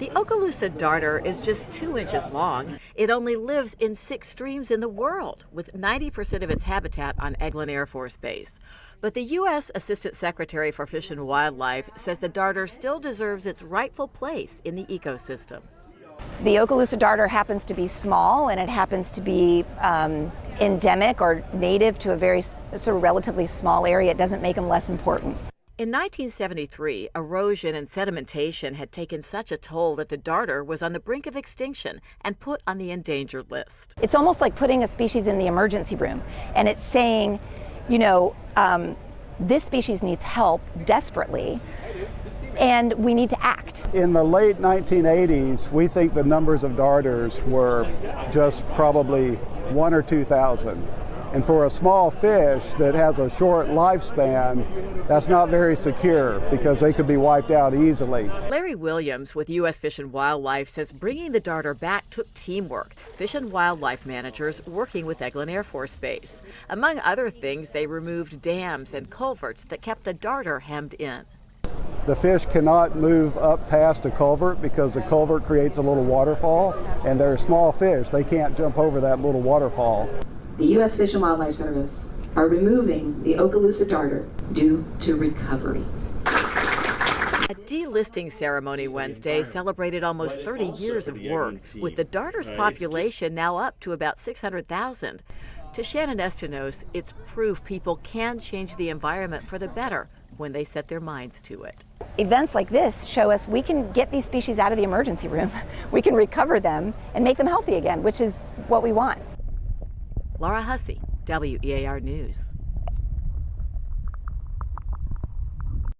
The Okaloosa Darter is just 2 inches long. It only lives in 6 streams in the world, with 90% of its habitat on Eglin Air Force Base. But the U.S. Assistant Secretary for Fish and Wildlife says the darter still deserves its rightful place in the ecosystem. The Okaloosa Darter happens to be small, and it happens to be endemic or native to a very sort of relatively small area. It doesn't make them less important. In 1973, erosion and sedimentation had taken such a toll that the darter was on the brink of extinction and put on the endangered list. It's almost like putting a species in the emergency room, and it's saying, you know, this species needs help desperately, and we need to act. In the late 1980s, we think the numbers of darters were just probably 1,000 or 2,000. And for a small fish that has a short lifespan, that's not very secure because they could be wiped out easily. Larry Williams with U.S. Fish and Wildlife says bringing the darter back took teamwork. Fish and wildlife managers working with Eglin Air Force Base. Among other things, they removed dams and culverts that kept the darter hemmed in. The fish cannot move up past a culvert because the culvert creates a little waterfall, and they're small fish. They can't jump over that little waterfall. The U.S. Fish and Wildlife Service are removing the Okaloosa Darter due to recovery. A delisting ceremony Wednesday celebrated almost 30 years of work, with the darter's population now up to about 600,000. To Shannon Estenos, it's proof people can change the environment for the better when they set their minds to it. Events like this show us we can get these species out of the emergency room. We can recover them and make them healthy again, which is what we want. Laura Hussey, WEAR News.